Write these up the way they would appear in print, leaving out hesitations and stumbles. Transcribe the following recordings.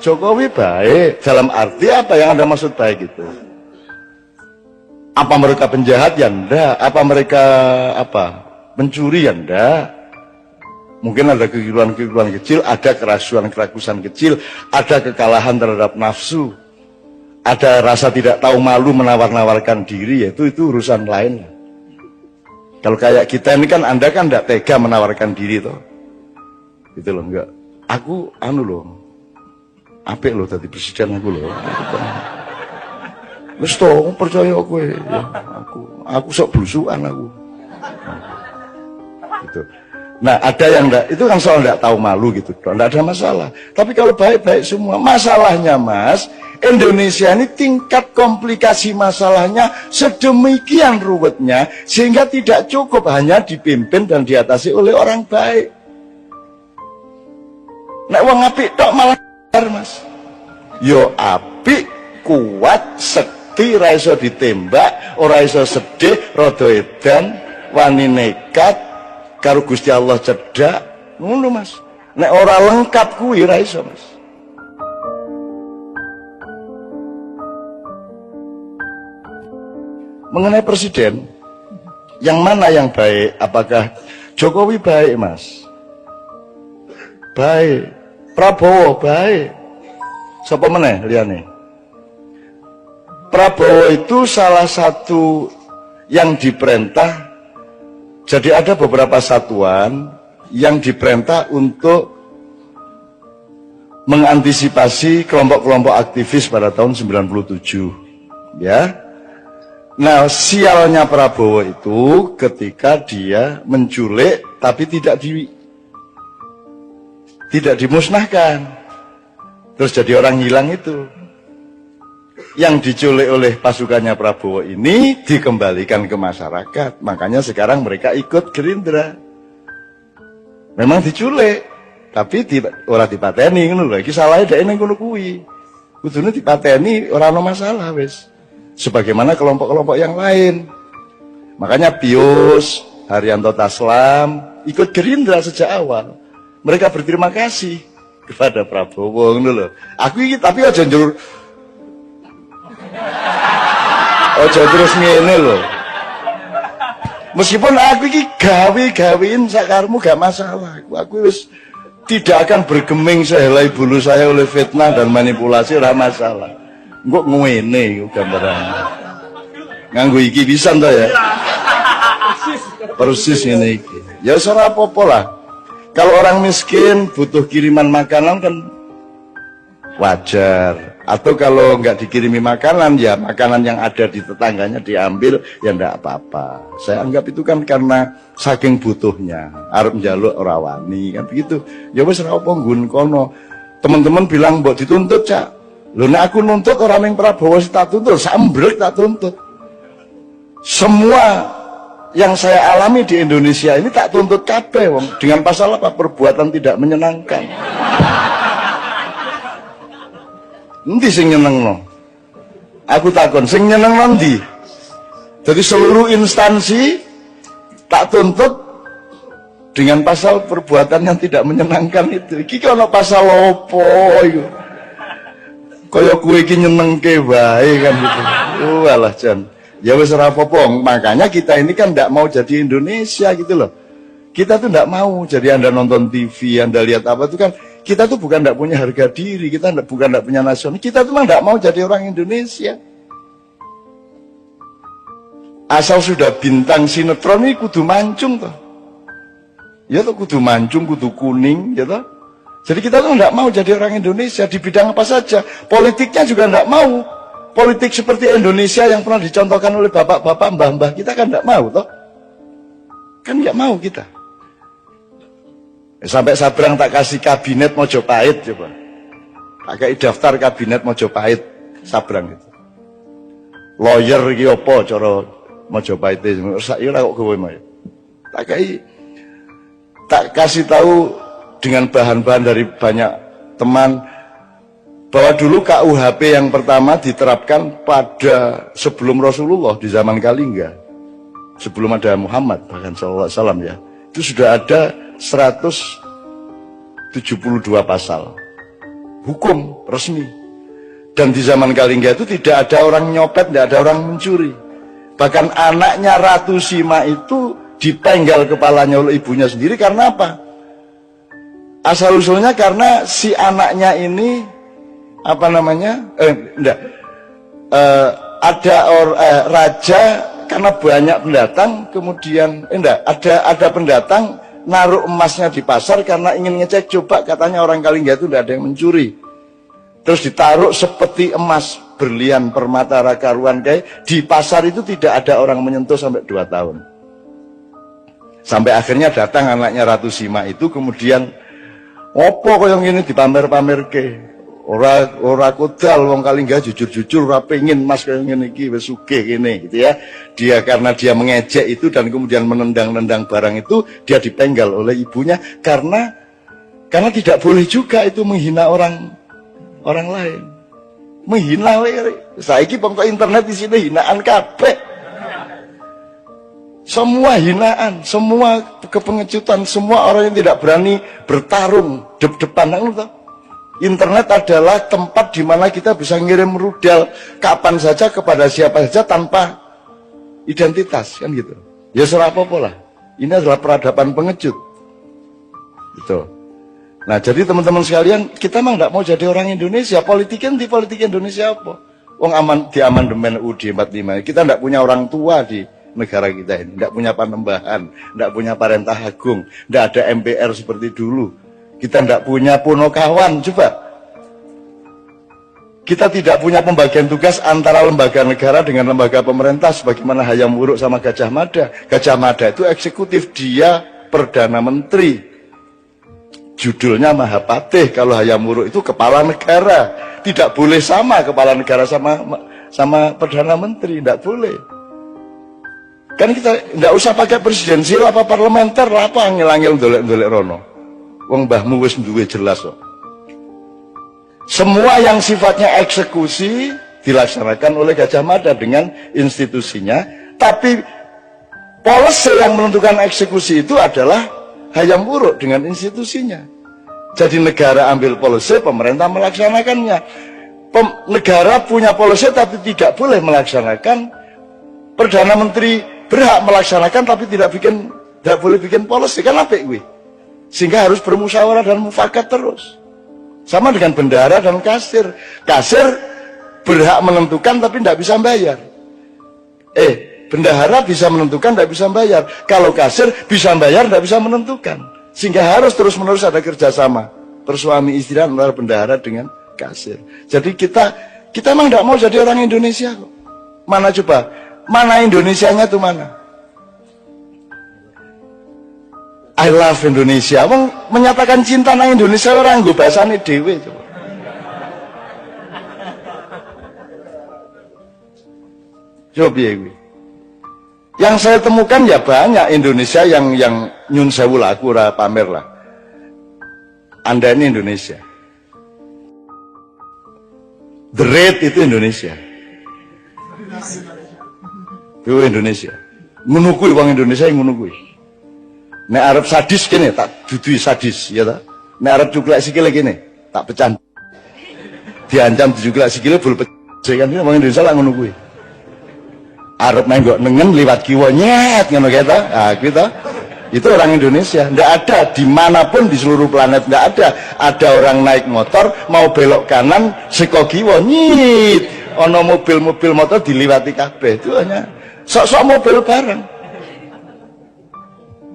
Jokowi baik dalam arti apa yang Anda maksud baik itu? Apa mereka penjahat? Ya enggak. Apa mereka mencuri? Ya enggak. Mungkin ada kekeliruan-kekeliruan kecil, ada kerasuan-kerakusan kecil, ada kekalahan terhadap nafsu, ada rasa tidak tahu malu menawar-nawarkan diri, yaitu itu urusan lain. Kalau kayak kita ini kan, Anda kan tidak tega menawarkan diri toh. Gitu loh, enggak. Aku loh. Apik loh tadi presiden aku loh. Wis to, percaya aku ya. Aku sok blusukan aku. Gitu. Nah, ada yang enggak, itu kan soal enggak tahu malu gitu, enggak ada masalah. Tapi kalau baik-baik semua, masalahnya Mas, Indonesia ini tingkat komplikasi masalahnya sedemikian ruwetnya, sehingga tidak cukup hanya dipimpin dan diatasi oleh orang baik. Nek wong apik tok malah Mas. Yo apik, kuat, sekti, ra iso ditembak, ora iso sedih, rada edan, wani nekat, karo Gusti Allah cedak, ngono Mas. Nek ora lengkap kuwi ra iso Mas. Mengenai presiden, yang mana yang baik? Apakah Jokowi baik Mas? Baik. Prabowo baik. Sapa meneh liyane? Prabowo itu salah satu yang diperintah. Jadi ada beberapa satuan yang diperintah untuk mengantisipasi kelompok-kelompok aktivis pada tahun 97. Ya. Nah, sialnya Prabowo itu ketika dia menculik tapi tidak dimusnahkan. Terus jadi orang hilang itu. Yang diculik oleh pasukannya Prabowo ini dikembalikan ke masyarakat. Makanya sekarang mereka ikut Gerindra. Memang diculik, tapi ora dipateni ngono lho. Iki salahe dhek ning ngono kuwi. Kudune dipateni ora ono masalah wis. Sebagaimana kelompok-kelompok yang lain. Makanya Pius, Haryanto Taslam ikut Gerindra sejak awal. Mereka berterima kasih kepada Prabowo ngono lho. Aku iki tapi aja njur ojo terus ngene lho. Meskipun aku iki gawe-gawein sakarmu gak masalah. Aku wis tidak akan bergeming sehelai bulu saya oleh fitnah dan manipulasi, ora masalah. Engko ngene iku gambaran. Nganggo iki pisan to ya. Persis ngene iki. Ya ora apa-apa lah. Kalau orang miskin butuh kiriman makanan kan wajar. Atau kalau nggak dikirimi makanan, ya makanan yang ada di tetangganya diambil, ya nggak apa-apa. Saya anggap itu kan karena saking butuhnya. Arep njaluk ora wani, kan begitu. Ya wis ora apa nggon kono. Teman-teman bilang mbok dituntut, Cak. Lho nek aku nuntut orang yang Prabowo tak tuntut, sambrek tak tuntut. Semua yang saya alami di Indonesia ini tak tuntut kabeh wong. Dengan pasal apa? Perbuatan tidak menyenangkan. Endi sing nyenengno? Aku takon, sing nyenengno ndi? Jadi seluruh instansi tak tuntut dengan pasal perbuatan yang tidak menyenangkan itu. Iki ono pasal opo iku? Kaya kowe iki nyenengke wae kan gitu. Walah Jan. Ya wis ora apa-apa. Makanya kita ini kan ndak mau jadi Indonesia gitu loh. Kita tuh ndak mau jadi Anda nonton TV, Anda lihat apa itu kan. Kita tuh bukan tidak punya harga diri, kita bukan tidak punya nasional, kita tuh memang tidak mau jadi orang Indonesia. Asal sudah bintang sinetron ini kudu mancung toh. Ya toh kudu mancung, kudu kuning, ya toh. Jadi kita tuh tidak mau jadi orang Indonesia di bidang apa saja. Politiknya juga tidak mau. Politik seperti Indonesia yang pernah dicontohkan oleh bapak-bapak, mbah-mbah kita kan tidak mau toh. Kan tidak mau kita. Sampai Sabrang tak kasih kabinet Mojopahit coba. Tak kasih daftar kabinet Mojopahit Sabrang itu. Lawyer iki apa cara Mojopahit itu? Saiki ora kok kowe mau. Tak kasih tahu dengan bahan-bahan dari banyak teman bahwa dulu KUHP yang pertama diterapkan pada sebelum Rasulullah di zaman Kalingga. Sebelum ada Muhammad bahkan sallallahu alaihi wasallam ya. Itu sudah ada 172 pasal hukum resmi. Dan di zaman Kalingga itu tidak ada orang nyopet, tidak ada orang mencuri. Bahkan anaknya Ratu Sima itu dipenggal kepalanya oleh ibunya sendiri karena apa? Asal usulnya karena si anaknya ini apa namanya? Ada raja karena banyak pendatang, kemudian ada pendatang naruh emasnya di pasar karena ingin ngecek coba katanya orang Kalingga itu tidak ada yang mencuri. Terus ditaruh seperti emas, berlian, permata, rakaruan kayak di pasar itu tidak ada orang menyentuh sampai 2 tahun. Sampai akhirnya datang anaknya Ratu Sima itu kemudian opo koyo ngene dipamer-pamer ke. Ora kodal wong Kalingga jujur-jujur ora pengin emas koyo ngene iki wis sugih kene gitu ya. Dia karena dia mengejek itu dan kemudian menendang-nendang barang itu, dia dipenggal oleh ibunya karena tidak boleh juga itu menghina orang lain, menghina saiki pokok internet di sini hinaan kabeh, semua hinaan, semua kepengecutan, semua orang yang tidak berani bertarung depan. Internet adalah tempat di mana kita bisa ngirim rudal kapan saja kepada siapa saja tanpa identitas, kan gitu. Ya serapopo lah. Ini adalah peradaban pengecut, gitu. Nah jadi teman-teman sekalian, kita mah nggak mau jadi orang Indonesia. Politik Indonesia apa? Wong di amandemen UUD 45 kita nggak punya orang tua di negara kita ini, nggak punya panembahan, nggak punya parentah agung, nggak ada MPR seperti dulu. Kita nggak punya punokawan, coba. Kita tidak punya pembagian tugas antara lembaga negara dengan lembaga pemerintah sebagaimana Hayam Wuruk sama Gajah Mada. Gajah Mada itu eksekutif, dia Perdana Menteri. Judulnya Mahapatih. Kalau Hayam Wuruk itu kepala negara. Tidak boleh sama kepala negara sama Perdana Menteri, tidak boleh. Kan kita tidak usah pakai presidensial apa parlementer lah, apa angel-angel dolek-dolek rono. Wong mbahmu wis duwe jelas kok. Semua yang sifatnya eksekusi dilaksanakan oleh Gajah Mada dengan institusinya, tapi policy yang menentukan eksekusi itu adalah Hayam Wuruk dengan institusinya. Jadi negara ambil policy, pemerintah melaksanakannya. Negara punya policy tapi tidak boleh melaksanakan. Perdana Menteri berhak melaksanakan tapi tidak boleh bikin policy, kan apik kuwi. Sehingga harus bermusyawarah dan mufakat terus. Sama dengan bendahara dan kasir. Kasir berhak menentukan tapi tidak bisa bayar. Bendahara bisa menentukan, tidak bisa bayar. Kalau kasir bisa bayar, tidak bisa menentukan. Sehingga harus terus-menerus ada kerjasama bersuami istri antara bendahara dengan kasir. Jadi kita emang tidak mau jadi orang Indonesia kok. Mana coba? Mana Indonesianya tuh mana? I love Indonesia. Wong menyatakan cinta nang Indonesia orang nggo bahasane dhewe coba. Coba piye kuwi? Yang saya temukan ya banyak Indonesia yang nyun sewu lah, aku ora pamer lah. Anda ini Indonesia. The Red itu Indonesia. Itu Indonesia. Ngono kuwi wong Indonesia yang ngono kuwi. Nek arep sadis kene tak dudui sadis, ya ta? Nek arep cuklek sikile kene, tak pecan. Diancam dicuklek sikile bul pecah kan wong Indonesia lah ngono kuwi. Arep menggok nengen liwat kiwa nyet ngono kae ta. Ah kuwi ta. Itu orang Indonesia. Ndak ada dimanapun di seluruh planet, ndak ada. Ada orang naik motor mau belok kanan seko kiwa nyit. Ono mobil-mobil motor diliwati kabeh. Itu hanya sok-sok mobil bareng.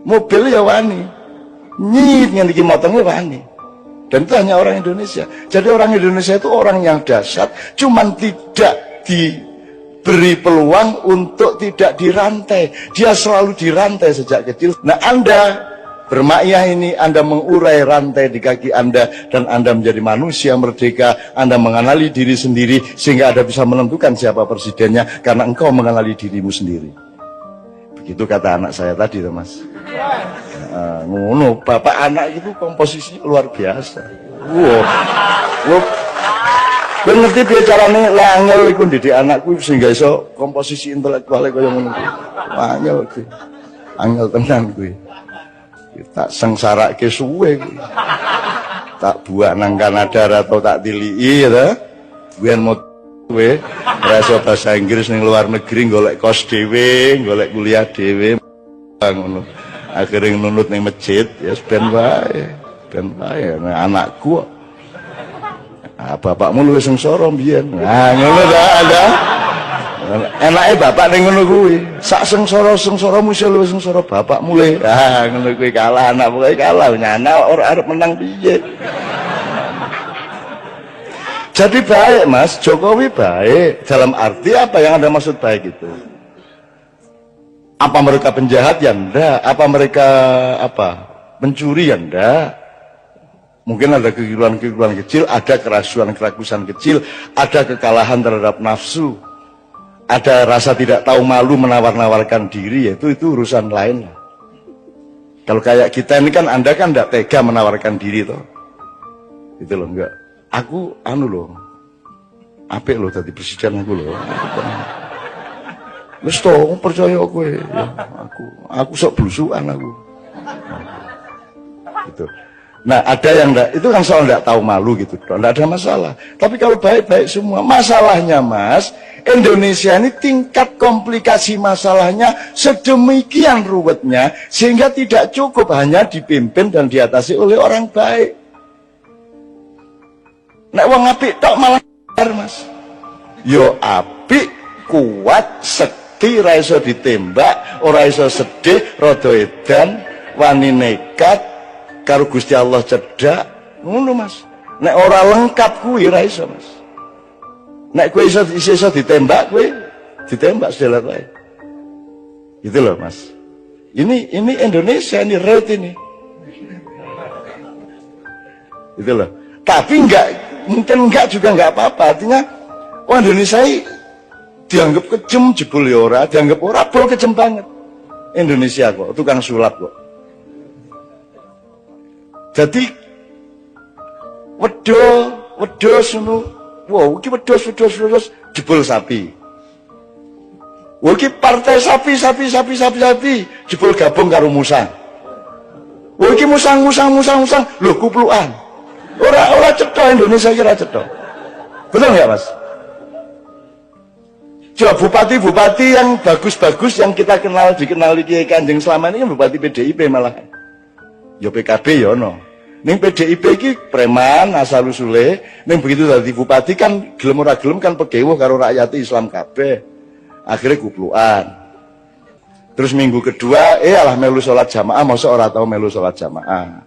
Mobil ya wani, nyit ngendiki motornya wani. Dan itu hanya orang Indonesia. Jadi orang Indonesia itu orang yang dahsyat, cuman tidak diberi peluang untuk tidak dirantai. Dia selalu dirantai sejak kecil. Nah Anda bermakyah ini, Anda mengurai rantai di kaki Anda, dan Anda menjadi manusia merdeka. Anda mengenali diri sendiri sehingga Anda bisa menentukan siapa presidennya karena engkau mengenali dirimu sendiri. Begitu kata anak saya tadi, Mas. Ngono, bapak anak itu komposisinya luar biasa. Wow. Gue ngerti piye carane angel iku ndidik anakku sehingga iso komposisi intelektualnya kaya ngono kuwi. Angel kuwi. Angel tenan kuwi. Tak sengsarake suwe kuwi. tak buat nang Kanada atau tak tilii ya biar mau gue rasa bahasa Inggris ning luar negeri golek kos dhewe golek kuliah dhewe ngono akhirnya nunut ning masjid ya ben wae nah, anakku bapakmu luwih sengsara mbiyen nah ngono ta ada enake bapak ning ngono kuwi sak sengsara-sengsaramu iso luwih sengsara bapakmu le ngono kuwi kalah anak pokoke kalah nyana ora arep menang piye. Jadi baik Mas, Jokowi baik. Dalam arti apa yang Anda maksud baik itu? Apa mereka penjahat? Ya enggak. Apa mereka pencuri? Ya enggak. Mungkin ada kekeliruan-kekeliruan kecil, ada kerasuan-kerakusan kecil, ada kekalahan terhadap nafsu, ada rasa tidak tahu malu menawar-nawarkan diri, itu urusan lain lah. Kalau kayak kita ini kan Anda kan enggak tega menawarkan diri toh. Itu loh enggak. Aku loh apik loh tadi presiden aku loh wis to percaya kowe ya aku sok blusukan aku gitu. Nah ada yang enggak itu kan soal enggak tahu malu gitu enggak ada masalah, tapi kalau baik-baik semua masalahnya Mas Indonesia ini tingkat komplikasi masalahnya sedemikian ruwetnya sehingga tidak cukup hanya dipimpin dan diatasi oleh orang baik. Nek wong apik tok malah Mas. Yo apik, kuat, sekti, ora iso ditembak, ora iso sedih, rada edan, wani nekat, karo Gusti Allah cedak, ngono Mas. Nek ora lengkap kuwi ora iso Mas. Nek kowe iso ditembak kowe, ditembak sedelat wae. Gitu loh Mas. Ini Indonesia ini rate ini. Gitu loh. Tapi mungkin enggak juga enggak apa-apa. Artinya orang Indonesia dianggap kejem jebul ya ora, dianggap ora bol kejem banget. Indonesia kok tukang sulap kok. Jadi wedhus ngono. Wow, iki wedhus jebul sapi. Wah iki partai sapi jebul gabung karo musang. Wah iki musang. Lho kuplukan. Ora cetha Indonesia kira cetha. Betul nggak Mas? Coba bupati-bupati yang bagus-bagus yang kita dikenali Kiai Kanjeng selama ini kan bupati PDIP malah. Ya PKB ya ono. Ning PDIP iki preman asal usule, ning begitu dadi bupati kan gelem ora gelem kan pegewuh karo rakyat Islam kabeh. Akhirnya kuplukan. Terus minggu kedua alah melu salat jamaah, mosok ora tau melu salat jamaah.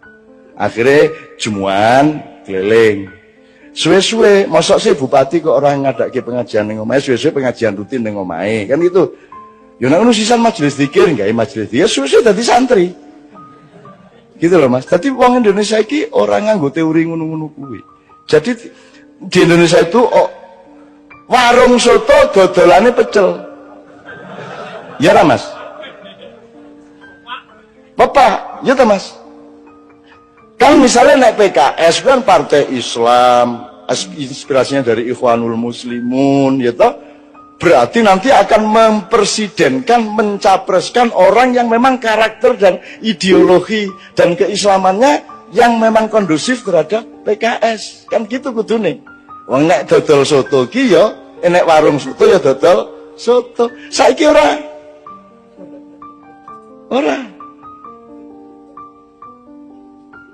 Akhirnya jumuan keliling. Suwe-suwe, mosok sih bupati kok orang ngadake pengajian ning omahe, suwe-suwe pengajian rutin ning omahe. Kan gitu. Ya nek ngono sisan majelis zikir, gawe majelis zikir, suwe-suwe dadi santri. Gitu loh Mas. Jadi wong Indonesia iki orang nganggo teori ngono-ngono kuwi. Jadi di Indonesia itu warung soto dodolane pecel. Ya ra Mas? Bapak, ya ta Mas? Kan misalnya naik PKS kan partai Islam, inspirasinya dari Ikhwanul Muslimun, ya toh? Berarti nanti akan mempresidenkan, mencapreskan orang yang memang karakter dan ideologi dan keislamannya yang memang kondusif terhadap PKS. Kan gitu kudune. Wong nek dodol soto ki ya, nek warung soto ya dodol soto. Saiki ora.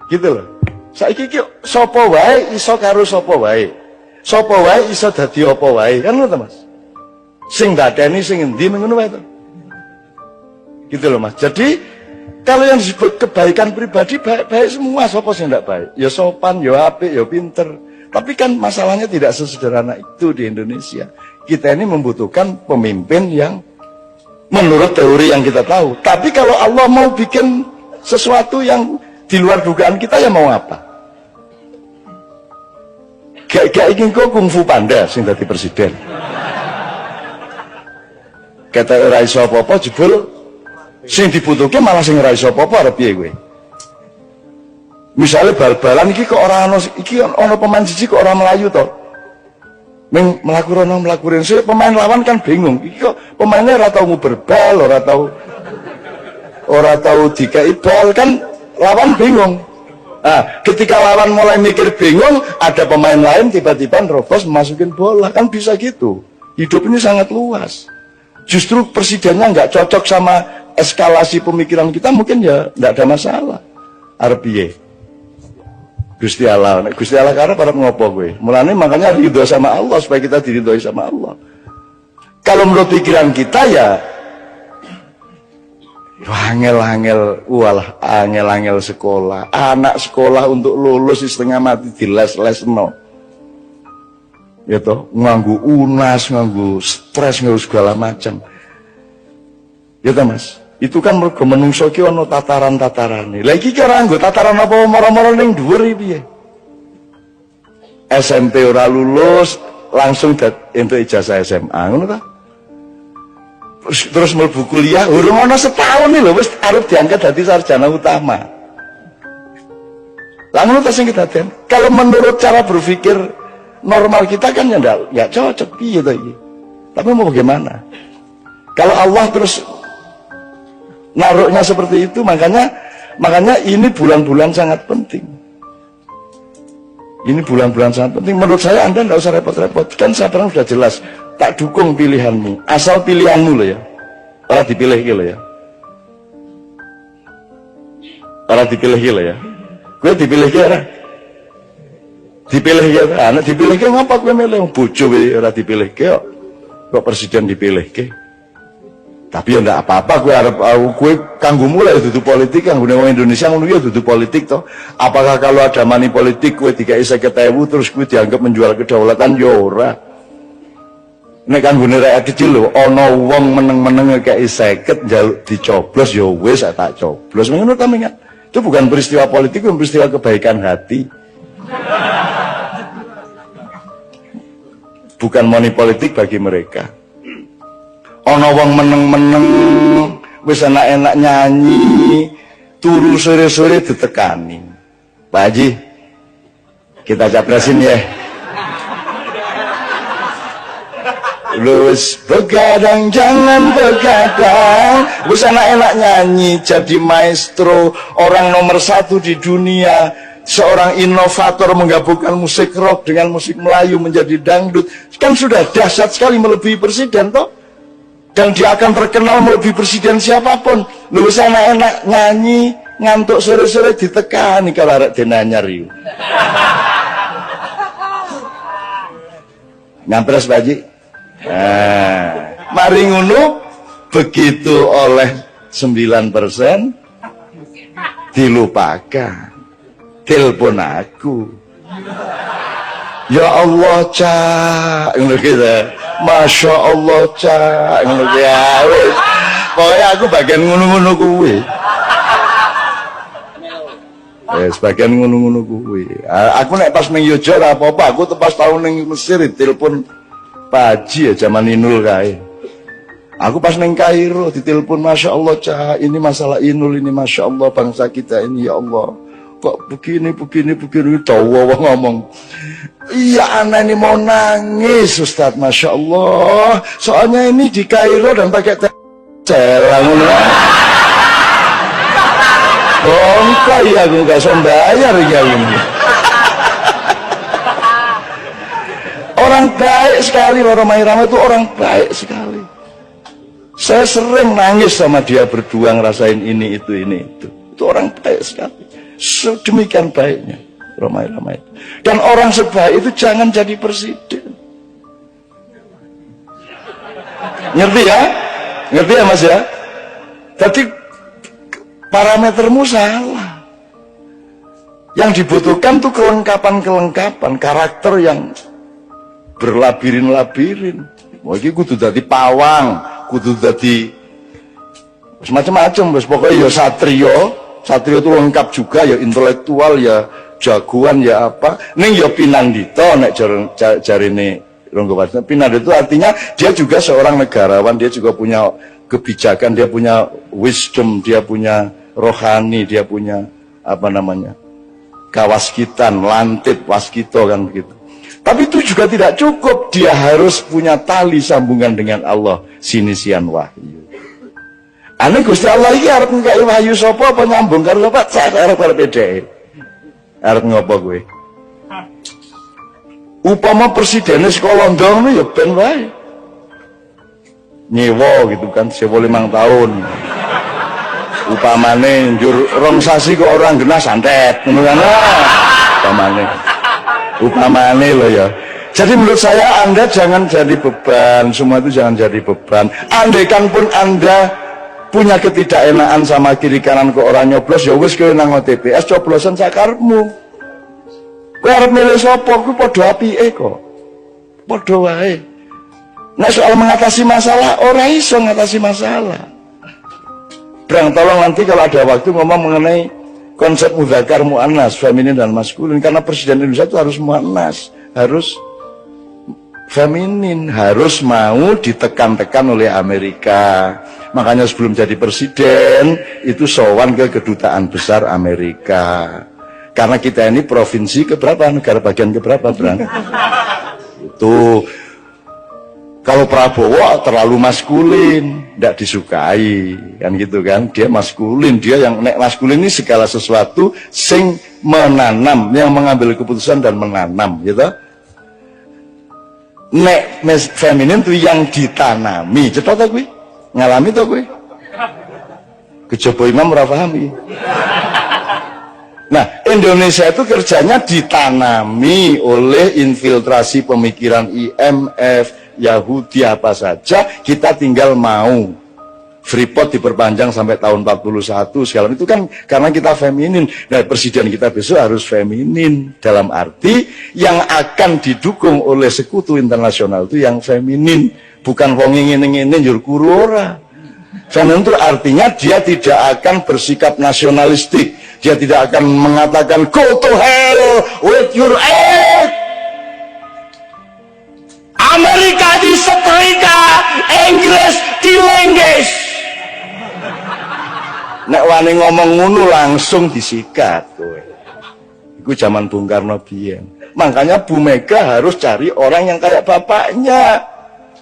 Gitu loh. Saiki ki sapa wae iso karo sapa wae. Sapa wae iso dadi apa wae. Kan ngono to Mas. Sing dadeni sing endi ngono wae to. Gitu loh Mas. Jadi kalau yang disebut kebaikan pribadi baik-baik semua, sapa sing ndak baik? Ya sopan, ya apik, ya pinter. Tapi kan masalahnya tidak sesederhana itu di Indonesia. Kita ini membutuhkan pemimpin yang menurut teori yang kita tahu. Tapi kalau Allah mau bikin sesuatu yang di luar dugaan kita, ya mau apa? Gak ingin kok kungfu panda sing dadi presiden. Kata ora iso apa-apa jebul sing dibutuhke malah sing ora iso apa-apa arep piye kowe? Misale bal-balan iki kok ora ana iki ana pemain siji kok ora melayu to. Ning mlaku rono mlaku rene pemain lawan kan bingung. Iki kok pemainnya ora tau nguber bal, ora tau dikai bal kan lawan bingung. Nah, ketika lawan mulai mikir bingung, ada pemain lain tiba-tiba nerobos memasukin bola, kan bisa gitu. Hidup ini sangat luas. Justru presidennya nggak cocok sama eskalasi pemikiran kita, mungkin ya nggak ada masalah. Arpiye, Gusti Allah karena para ngopo gue. Mulanya makanya ridho sama Allah supaya kita diridhoi sama Allah. Kalau menurut pikiran kita ya angel sekolah. Anak sekolah untuk lulus setengah mati di les no. Ya toh, nganggu unas, nganggu stres, nganggu segala macam. Ya toh Mas, itu kan mergo menungso ki ono tataran-tatarane. Lah iki kira nggo tataran apa moro-moro ning dhuwur iki piye? SMP ora lulus, langsung entuk ijazah SMA, ngono ta? Terus mlebu kuliah, urung ana setahun nih lho wis arep diangkat dadi sarjana utama. Lah ngono ta sing kedaden. Kalau menurut cara berpikir normal kita kan ya enggak cocok piye to iki. Tapi mau bagaimana? Kalau Allah terus naruhnya seperti itu, makanya ini bulan-bulan sangat penting. Ini bulan-bulan sangat penting. Menurut saya Anda enggak usah repot-repot. Kan sekarang sudah jelas. Tak dukung pilihanmu, asal pilihanmu loh ya. Orang dipilih gitu ya. Orang dipilih gitu ya. Gue dipilih gitu ya. Dipilih gitu. Anak dipilih gitu ngapa gue milih bojo orang dipilih gitu. Kok presiden dipilih gitu. Tapi ya enggak apa-apa, gue kanggo mulai duduk politik, kanggo orang Indonesia ngono ya duduk politik toh. Apakah kalau ada money politik gue dikai 50.000 terus gue dianggap menjual kedaulatan ya ora. Nek kanggone rakyat kecil lho, ana wong meneng-meneng kei 50 njaluk dicoblos ya wis tak coblos. Ngono ta mengat. Itu bukan peristiwa politik, itu peristiwa kebaikan hati. Bukan money politik bagi mereka. Ana wong meneng-meneng wis enak-enak nyanyi, turu sore-sore ditekani. Pak Haji, kita capresin ya. Lus begadang jangan begadang, wis enak-enak nyanyi jadi maestro, orang nomor 1 di dunia, seorang inovator menggabungkan musik rock dengan musik Melayu menjadi dangdut, kan sudah dahsyat sekali melebihi presiden toh, dan dia akan terkenal melebihi presiden siapapun. Lus enak-enak nyanyi ngantuk sore-sore ditekani kalau arek denanyar yuk. Ngampres Pak Haji. Mari ngono begitu oleh 9% dilupakan. Telepon aku. Ya Allah Cak, ngono gitu. Masya Allah Cak, ngono ya wis. Pokoke aku bagian ngono-ngono kuwi. Sebagian ngono-ngono kuwi. Aku nek pas ning Yojo ora apa-apa, aku pas tahun ning Mesir telepon Pak Haji ya zaman Inul kae. Aku pas neng Kairo ditelepon, Masya Allah Cah, ini masalah Inul ini, Masya Allah bangsa kita ini ya Allah. Kok begini tawa ngomong. Iya anak ini mau nangis Ustaz, Masya Allah. Soalnya ini di Kairo dan pakai celang. Bongkar ya aku gak sembayar ya ini. Orang baik sekali, Romai Rama itu orang baik sekali. Saya sering nangis sama dia berdua ngerasain ini itu. Itu orang baik sekali. Sedemikian baiknya Romai Rama itu. Dan orang sebaik itu jangan jadi presiden. Ngerti ya? Ngerti ya Mas ya? Jadi parametermu salah. Yang dibutuhkan tuh kelengkapan karakter yang berlabirin-labirin. Wah iki kudu dadi pawang, kudu dadi semacam-macam wis pokoknya ya satrio itu lengkap juga ya, intelektual ya, jagoan ya apa. Ning ya pinandita nek jarine Ronggo Warsito. Pinandita itu artinya dia juga seorang negarawan, dia juga punya kebijakan, dia punya wisdom, dia punya rohani, dia punya apa namanya? Kawaskitan, lantip, waskito kan begitu. Tapi itu juga tidak cukup, dia harus punya tali sambungan dengan Allah, sinisian wahyu. Ane Gusti Allah iki arep ngkai wahyu sapa apa nyambung karo Pak Sak arep beda. Arep ngopo kowe? Upama presidennya sekolah London ya ben wae. Nyewa gitu kan, sewa 5 tahun. Upamane njur rong sasi kok orang genah santet, ngono kan. Upamane loh ya. Jadi menurut saya Anda jangan jadi beban, semua itu jangan jadi beban. Andaikan pun Anda punya ketidakenaan sama kiri kanan ke orang nyoblos, ya wis kowe nang TPS coblosan sakarepmu. Kowe arep milih sapa kuwi padha apike kok. Padha wae. Nek soal mengatasi masalah, ora iso ngatasi masalah. Brang, tolong nanti kalau ada waktu ngomong mengenai konsep mudzakkar muannas, feminin dan maskulin, karena presiden Indonesia itu harus muannas, harus feminin, harus mau ditekan-tekan oleh Amerika. Makanya sebelum jadi presiden itu sowan ke kedutaan besar Amerika. Karena kita ini provinsi keberapa, negara bagian keberapa, Bang? Itu kalau Prabowo terlalu maskulin, tidak disukai, kan gitu kan? Dia maskulin, dia yang nek maskulin ini segala sesuatu sing menanam, yang mengambil keputusan dan menanam, gitu. Nek feminin itu yang ditanami, cetok tak gue? Ngalami tak gue? Kejaba imam ora pahami. Nah, Indonesia itu kerjanya ditanami oleh infiltrasi pemikiran IMF, Yahudi apa saja, kita tinggal mau. Freeport diperpanjang sampai tahun 41 segala itu kan karena kita feminin. Nah, presiden kita besok harus feminin, dalam arti yang akan didukung oleh sekutu internasional itu yang feminin, bukan wong ngene-ngene njur kuru ora. Feminin itu artinya dia tidak akan bersikap nasionalistik, dia tidak akan mengatakan go to hell with your aid. Amerika disetrika, Inggris dilengges. Nek wani ngomong ngono langsung disikat kowe. Iku zaman Bung Karno biyen. Makanya Bu Mega harus cari orang yang kayak bapaknya.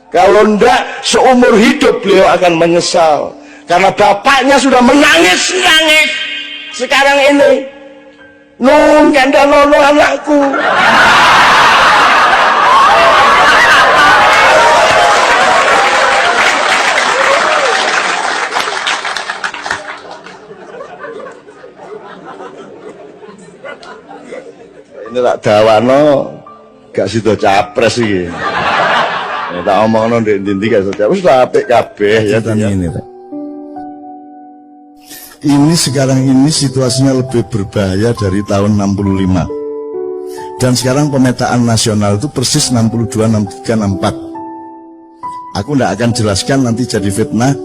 Kalau ndak seumur hidup beliau akan menyesal. Karena bapaknya sudah menangis-nangis. Sekarang ini nun kandanono anakku. Ini tak dawano gak sido capres iki. Ya, tak omongno ndek ndi gak sido capres wis apik kabeh ya ini. Ini sekarang ini situasinya lebih berbahaya dari tahun 65. Dan sekarang pemetaan nasional itu persis 62, 63, 64. Aku ndak akan jelaskan nanti jadi fitnah.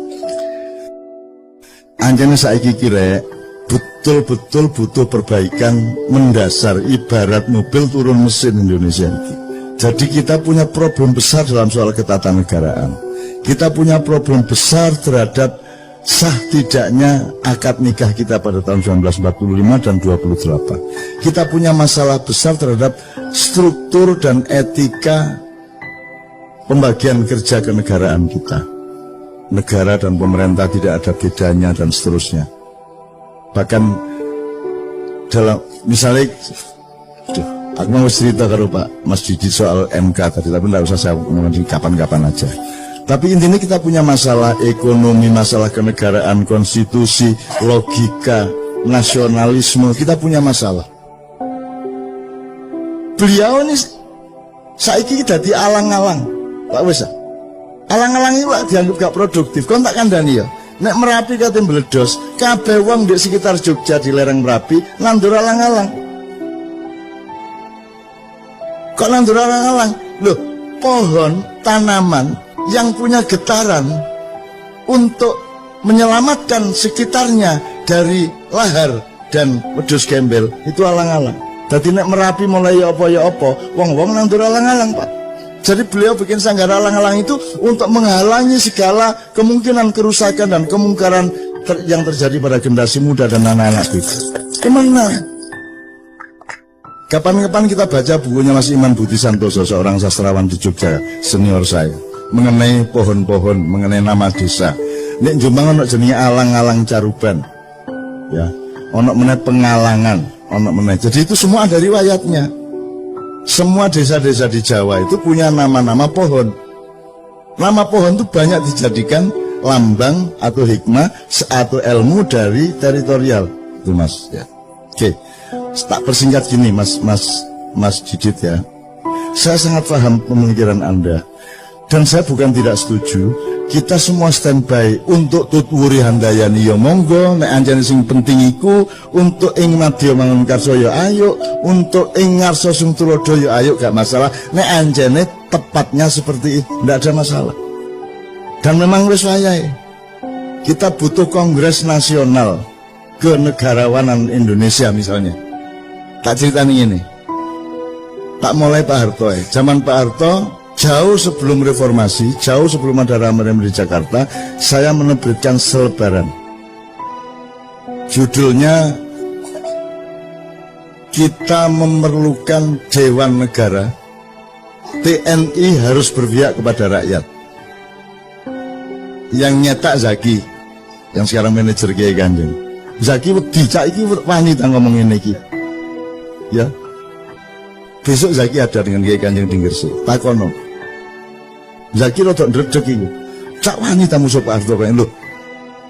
Anjane saiki kira betul-betul butuh perbaikan mendasar, ibarat mobil turun mesin Indonesia itu. Jadi kita punya problem besar dalam soal ketatanegaraan. Kita punya problem besar terhadap sah tidaknya akad nikah kita pada tahun 1945 dan 28. Kita punya masalah besar terhadap struktur dan etika pembagian kerja kenegaraan kita. Negara dan pemerintah tidak ada bedanya dan seterusnya. Bahkan dalam misalnya aku mau cerita kalau Pak Mas Didi soal MK tadi, tapi tidak usah saya ngomongin kapan-kapan aja. Tapi intinya kita punya masalah ekonomi, masalah kenegaraan, konstitusi, logika, nasionalisme, kita punya masalah. Beliau ini saiki dadi alang-alang, Pak wis. Alang-alang iki Pak dianggap gak produktif. Kon tak kandhani ya. Nek Merapi kate meledos, kabeh wong di sekitar Jogja di lereng Merapi nandur alang-alang. Kok nandur alang-alang? Loh, pohon, tanaman yang punya getaran untuk menyelamatkan sekitarnya dari lahar dan wedhus gembel itu alang-alang. Dadi nek Merapi mulai apa ya apa, wong-wong nandur alang-alang, Pak. Jadi beliau bikin sanggar alang-alang itu untuk menghalangi segala kemungkinan kerusakan dan kemungkaran yang terjadi pada generasi muda dan anak-anak kita. Kemana? Kapan-kapan kita baca bukunya Mas Iman Budi Santoso, seorang sastrawan di Jogja, senior saya, mengenai pohon-pohon, mengenai nama desa. Nek Jombang ono jenenge alang-alang Caruban. Ya, ono meneh Pengalangan, Ono meneh. Jadi itu semua ada riwayatnya. Semua desa-desa di Jawa itu punya nama-nama pohon. Nama pohon itu banyak dijadikan lambang atau hikmah atau ilmu dari teritorial. Itu Mas ya. Oke. Tak persingkat gini Mas Didit ya. Saya sangat paham pemikiran Anda. Dan saya bukan tidak setuju. Kita semua standby untuk tutwuri handayani ya monggo, nek anjane sing penting iku untuk ing madya mangun karso ya ayo, untuk ing ngarsa sing tulodo ya ayo, gak masalah. Nek anjane tepatnya seperti itu, ndak ada masalah. Dan memang wis wayahe. Kita butuh kongres nasional kenegarawanan Indonesia misalnya. Tak ceritani ini. Tak mulai Pak Harto ya. Zaman Pak Harto jauh sebelum reformasi, jauh sebelum ada rame-rame di Jakarta, saya menerbitkan selebaran. Judulnya, kita memerlukan Dewan Negara, TNI harus berpihak kepada rakyat. Yang nyetak Zaki, yang sekarang manajer Kiai Kanjeng. Zaki dicak iki wani ta ngomong ngene iki. Ya. Besok Zaki ada dengan Kiai Kanjeng di Gresik. Takono. Zaki rodok ndredeg iki. Cak wani ta musuh Pak Harto kaya lho.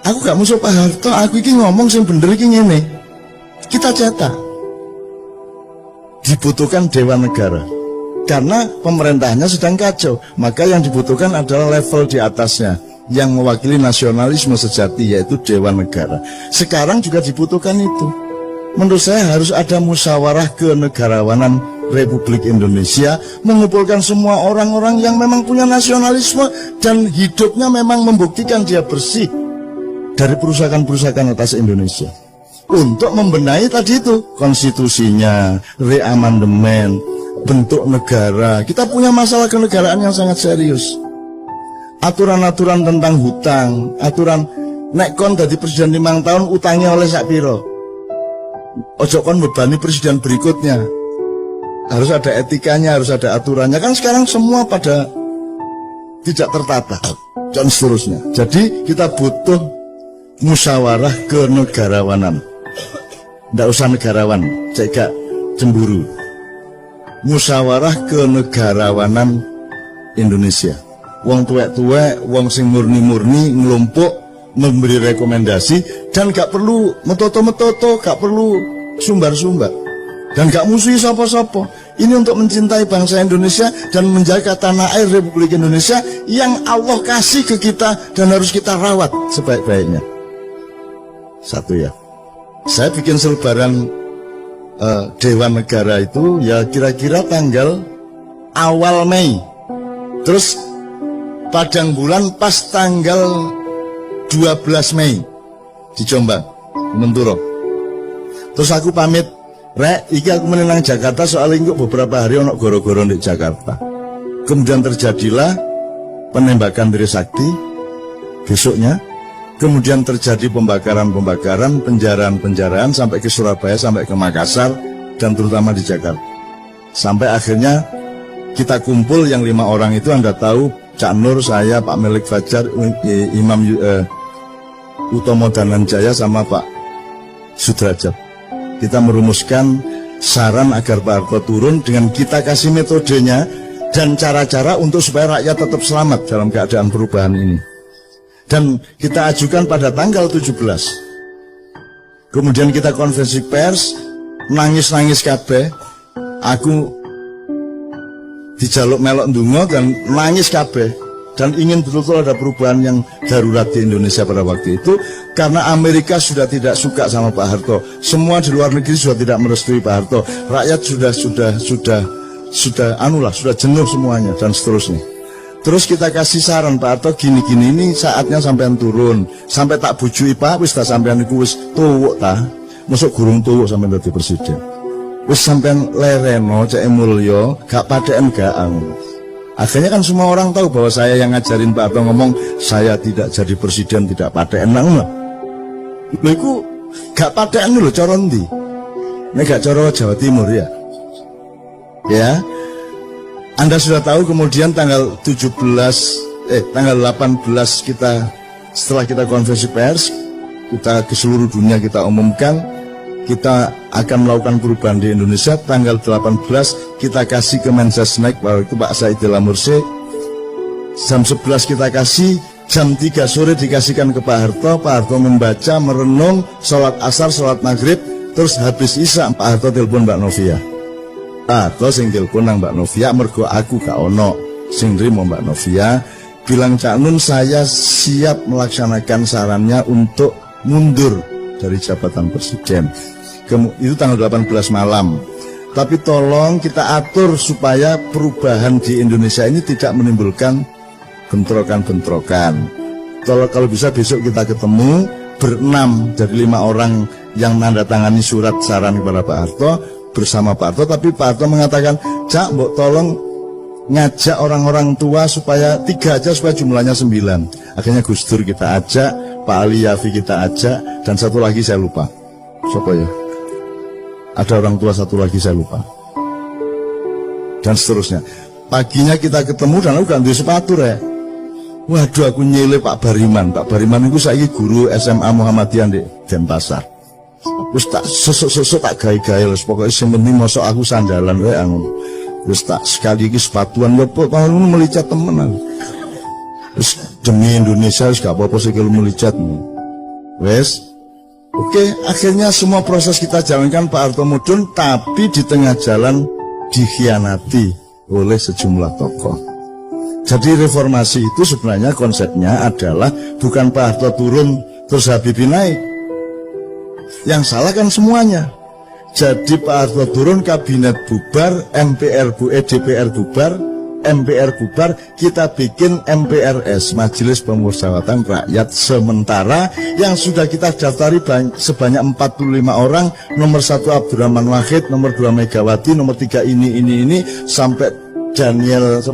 Aku gak musuh Pak Harto, aku iki ngomong sing bener iki ngene. Kita cetak. Dibutuhkan Dewan Negara. Karena pemerintahnya sedang kacau, maka yang dibutuhkan adalah level di atasnya yang mewakili nasionalisme sejati, yaitu Dewan Negara. Sekarang juga dibutuhkan itu. Menurut saya harus ada musyawarah kenegarawanan Republik Indonesia, mengumpulkan semua orang-orang yang memang punya nasionalisme dan hidupnya memang membuktikan dia bersih dari perusahaan-perusahaan atas Indonesia, untuk membenahi tadi itu konstitusinya, reamandemen, bentuk negara. Kita punya masalah kenegaraan yang sangat serius. Aturan-aturan tentang hutang, aturan nek kon dadi presiden 5 tahun utangnya oleh sak piro, ojo kon bebani presiden berikutnya. Harus ada etikanya, harus ada aturannya. Kan sekarang semua pada tidak tertata dan seterusnya. Jadi kita butuh musyawarah kenegarawanan. Nggak usah negarawan, cek cemburu. Musyawarah kenegarawanan Indonesia. Wong tuwek-tuwek, wong sing murni-murni ngelompok memberi rekomendasi, dan gak perlu metoto-metoto, gak perlu sumbar-sumbar, dan gak musuhi sapa-sapa. Ini untuk mencintai bangsa Indonesia dan menjaga tanah air Republik Indonesia yang Allah kasih ke kita dan harus kita rawat sebaik-baiknya. Satu ya. Saya bikin selebaran Dewan Negara itu ya kira-kira tanggal awal Mei. Terus padang bulan pas tanggal 12 Mei di Jombang, Menturo. Terus aku pamit, Rek, iki aku menenang Jakarta soalnya kok beberapa hari ono goro-goro di Jakarta. Kemudian terjadilah penembakan Trisakti besoknya. Kemudian terjadi pembakaran-pembakaran, penjaraan-penjaraan sampai ke Surabaya, sampai ke Makassar, dan terutama di Jakarta. Sampai akhirnya kita kumpul yang 5 orang itu, Anda tahu, Cak Nur, saya, Pak Melik Fajar, Imam Utomo Dananjaya, sama Pak Sudrajat. Kita merumuskan saran agar Pak Harto turun dengan kita kasih metodenya dan cara-cara untuk supaya rakyat tetap selamat dalam keadaan perubahan ini. Dan kita ajukan pada tanggal 17. Kemudian kita konferensi pers, nangis-nangis kabeh. Aku dijaluk melok ndonga dan nangis kabeh. Dan ingin betul-betul ada perubahan yang darurat di Indonesia pada waktu itu, karena Amerika sudah tidak suka sama Pak Harto, semua di luar negeri sudah tidak merestui Pak Harto, rakyat sudah jenuh semuanya dan seterusnya. Terus kita kasih saran, Pak Harto gini-gini, ini saatnya sampean turun, sampai tak bujui Pak, wis tak sampean iku wis tuwuk ta, mosok gurung tuwuk sampean dadi presiden, wis sampean lereno cek mulya, gak padeken gaang. Akhirnya kan semua orang tahu bahwa saya yang ngajarin Pak Harto ngomong, saya tidak jadi presiden, tidak paten nang. Lho iku gak paten lho cara ndi? Nek gak cara Jawa Timur ya. Ya. Anda sudah tahu kemudian tanggal 18 kita setelah kita konferensi pers, kita ke seluruh dunia kita umumkan kita akan melakukan perubahan di Indonesia. Tanggal 18 kita kasih ke Mensesnek, bahwa itu Pak Saidillah Mursi. Jam 11 kita kasih, jam 3 sore dikasihkan ke Pak Harto. Pak Harto membaca, merenung, sholat asar, sholat maghrib, terus habis isya Pak Harto telepon Mbak Novia. Pak Harto sing telepon nang Mbak Novia, mergo aku gak ono sing nrimo Mbak Novia, bilang Cak Nun saya siap melaksanakan sarannya untuk mundur dari jabatan presiden. Itu tanggal 18 malam. Tapi tolong kita atur supaya perubahan di Indonesia ini tidak menimbulkan bentrokan-bentrokan. Kalau bisa besok kita ketemu berenam dari 5 orang yang menandatangani surat saran kepada Pak Harto bersama Pak Harto. Tapi Pak Harto mengatakan, Cak, mbok tolong ngajak orang-orang tua supaya 3 aja supaya jumlahnya 9. Akhirnya Gus Dur kita ajak, Pak Ali Yafi kita ajak, dan satu lagi saya lupa. Siapa ya? Ada orang tua satu lagi saya lupa. Dan seterusnya. Paginya kita ketemu dan aku gak ambil sepatu ya. Waduh, aku nyele Pak Bariman. Pak Bariman itu saya guru SMA Muhammadiyah di Denpasar. Terus tak sosok tak gaya-gaya. Pokoknya sementing mosok aku sandalan ya. Terus tak sekali lagi sepatuan lepo. Kalau melicat temen. Terus demi Indonesia gak apa-apa sih kalau melicat. Wes. Oke, akhirnya semua proses kita jalankan Pak Harto mudun, tapi di tengah jalan dikhianati oleh sejumlah tokoh. Jadi reformasi itu sebenarnya konsepnya adalah bukan Pak Harto turun terus Habibie naik. Yang salah kan semuanya. Jadi Pak Harto turun, kabinet bubar, DPR bubar, MPR bubar, kita bikin MPRS, Majelis Pemusyawaratan Rakyat Sementara, yang sudah kita daftari sebanyak 45 orang, nomor 1 Abdurrahman Wahid, nomor 2 Megawati, nomor 3 ini, sampai Daniel,